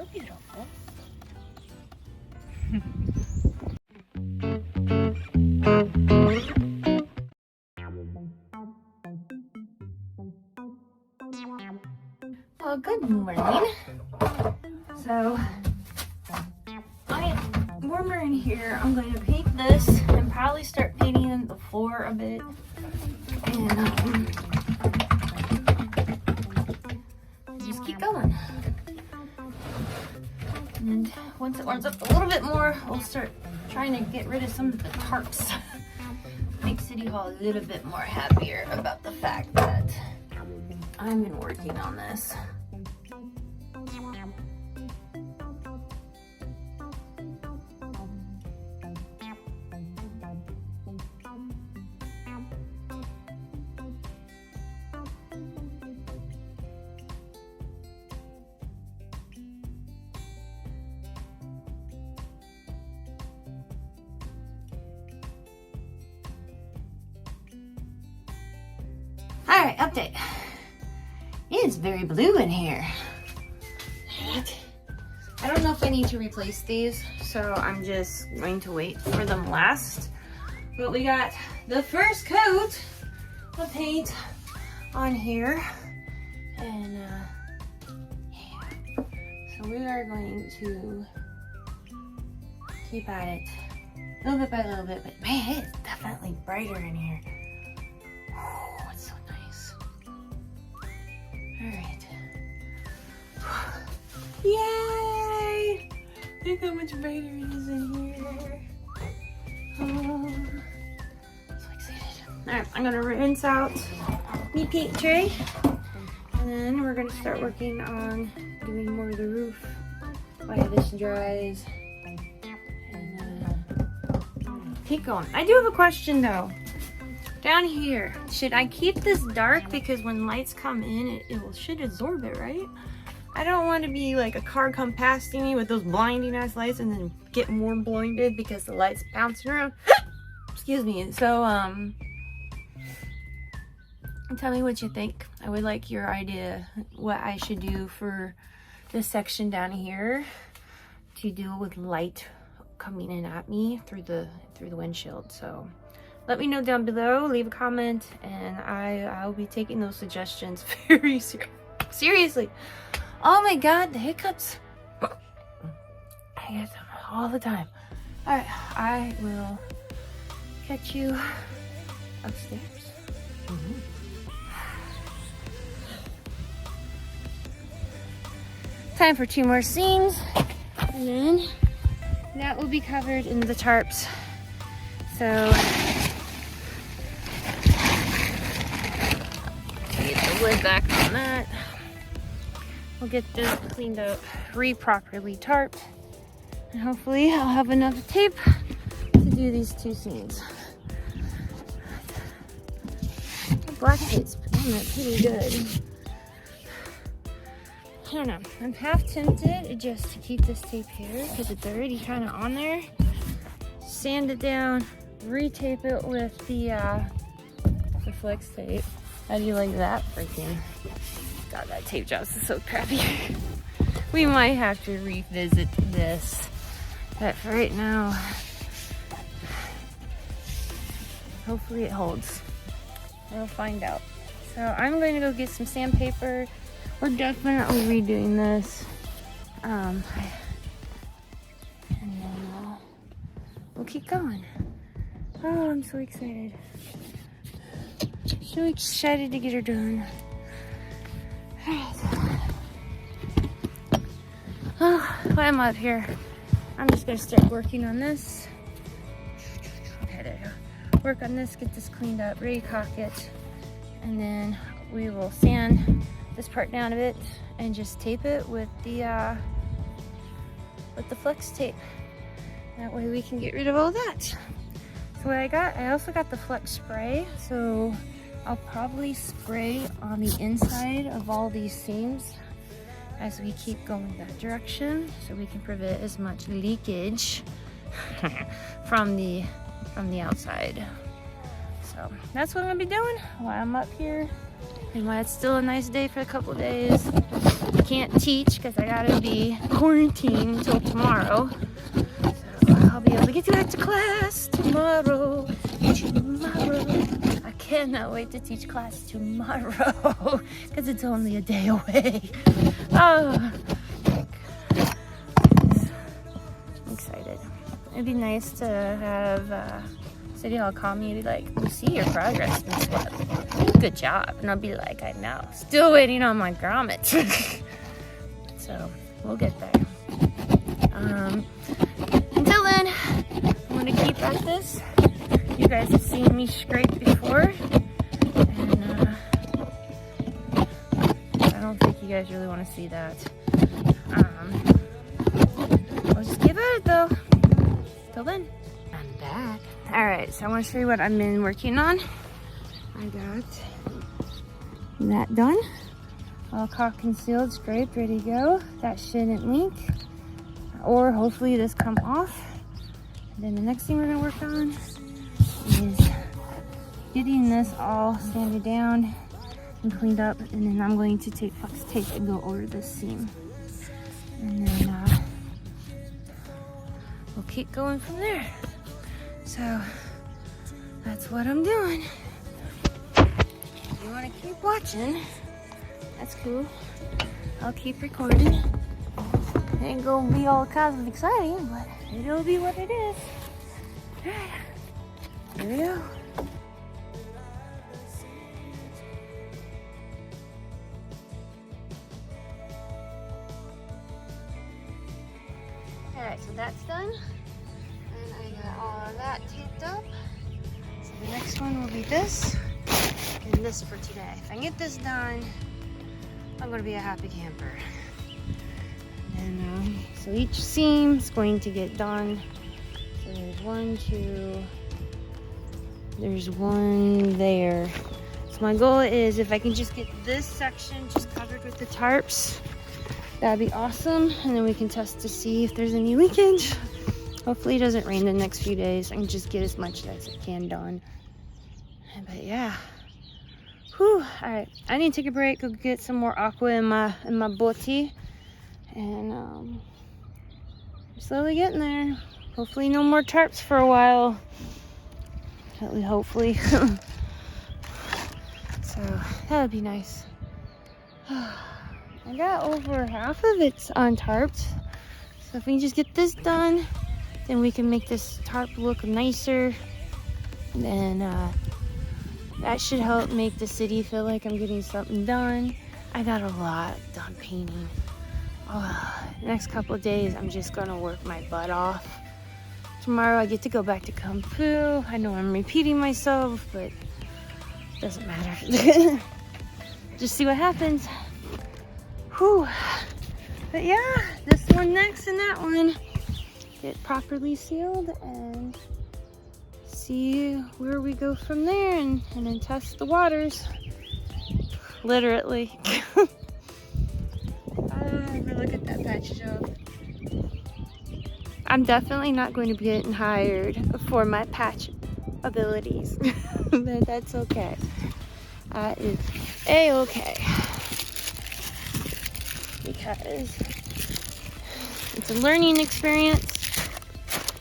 so beautiful. Well, good morning. So, warmer in here. I'm going to paint this and probably start painting the floor a bit. And just keep going. And once it warms up a little bit more, we'll start trying to get rid of some of the tarps. Make City Hall a little bit more happier about the fact that I've been working on this. Alright, update. It's very blue in here. I don't know if I need to replace these, so I'm just going to wait for them last. But we got the first coat of paint on here. And yeah. So we are going to keep at it a little bit by little bit. But man, it's definitely brighter in here. Oh, it's so nice. All right. Yay! Look how much brighter it is in here. Oh, so excited. All right, I'm gonna rinse out the paint tray, and then we're gonna start working on doing more of the roof while this dries. And keep going. I do have a question though. Down here, should I keep this dark because when lights come in, it should absorb it, right? I don't want to be like a car come past me with those blinding ass lights and then get more blinded because the lights bouncing around. Excuse me. So, tell me what you think. I would like your idea what I should do for this section down here to deal with light coming in at me through the windshield. So let me know down below, leave a comment, and I'll be taking those suggestions very seriously. Oh my god, the hiccups. I get them all the time. Alright, I will catch you upstairs. Time for 2 more scenes, and then that will be covered in the tarps. So get the lid back on that. We'll get this cleaned up, properly tarped, and hopefully I'll have enough tape to do these 2 scenes. The black tape's on it pretty good. I don't know, I'm half tempted just to keep this tape here because it's already kind of on there. Sand it down, retape it with the flex tape. How do you like that freaking? God, that tape job is so crappy. We might have to revisit this, but for right now, hopefully it holds. We'll find out. So I'm going to go get some sandpaper. We're definitely redoing this. And then we'll keep going. Oh, I'm so excited. So excited to get her done. Alright. Oh, while I'm up here, I'm just gonna start working on this. Okay, there you go. Work on this, get this cleaned up, recock it, and then we will sand this part down a bit and just tape it with the flex tape. That way we can get rid of all that. So what I also got the flex spray, so I'll probably spray on the inside of all these seams as we keep going that direction, so we can prevent as much leakage from the outside. So that's what I'm gonna be doing while I'm up here and while it's still a nice day for a couple days. can't teach because I gotta be quarantined until tomorrow. So I'll be able to get back to class tomorrow. I cannot wait to teach class tomorrow because it's only a day away. Oh, I'm excited. It'd be nice to have City Hall call me and be like, we see your progress this month. Good job. And I'll be like, I know. Still waiting on my grommets. So we'll get there. Until then, I'm going to keep at this. You guys have seen me scrape before. And I don't think you guys really want to see that. I'll just keep at it though. Till then, I'm back. Alright, so I want to show you what I've been working on. I got that done. All caulk and sealed, scraped, ready to go. That shouldn't leak. Or hopefully this come off. And then the next thing we're going to work on is getting this all sanded down and cleaned up. And then I'm going to take flex tape and go over this seam. And then we'll keep going from there. So that's what I'm doing. If you want to keep watching, that's cool. I'll keep recording. It ain't gonna be all kinds of exciting, but it'll be what it is. Here we go. Alright, so that's done. And I got all of that taped up. So the next one will be this. And this for today. If I can get this done, I'm going to be a happy camper. And so each seam is going to get done. So there's 1, 2, there's 1 there. So my goal is if I can just get this section just covered with the tarps, that'd be awesome. And then we can test to see if there's any leakage. Hopefully it doesn't rain the next few days. I can just get as much as I can done. But yeah. Whew. Alright, I need to take a break, go get some more aqua in my botti. And I'm slowly getting there. Hopefully no more tarps for a while. Hopefully. So that would be nice. I got over half of it untarped. So if we can just get this done, then we can make this tarp look nicer. And then that should help make the city feel like I'm getting something done. I got a lot done painting. Next couple of days, I'm just gonna work my butt off. Tomorrow I get to go back to Kung Fu. I know I'm repeating myself, but it doesn't matter. Just see what happens. Whew. But yeah, this one next and that one get properly sealed and see where we go from there, and then test the waters. Literally. Look at that patch job. I'm definitely not going to be getting hired for my patch abilities. But that's okay. That is a-okay. Because it's a learning experience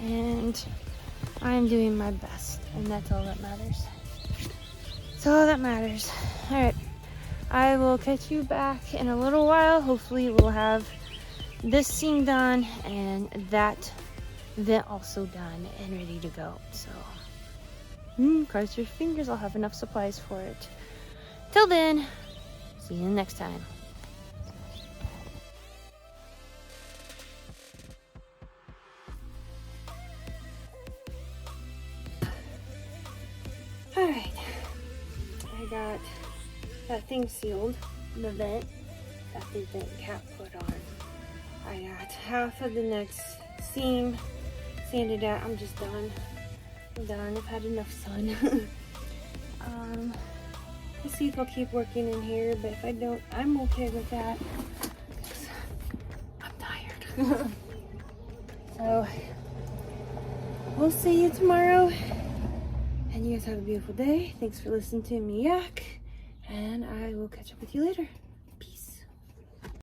and I'm doing my best, and that's all that matters. That's all that matters. Alright, I will catch you back in a little while. Hopefully we'll have this seam done and that vent also done and ready to go. So cross your fingers, I'll have enough supplies for it. Till then, see you next time. Alright, I got that thing sealed, the vent, got the vent cap put on. I got half of the next seam sanded out. I'm just done. I'm done. I've had enough sun. We'll see if I'll keep working in here, but if I don't, I'm okay with that. I'm tired. So, we'll see you tomorrow. And you guys have a beautiful day. Thanks for listening to me yak. And I will catch up with you later.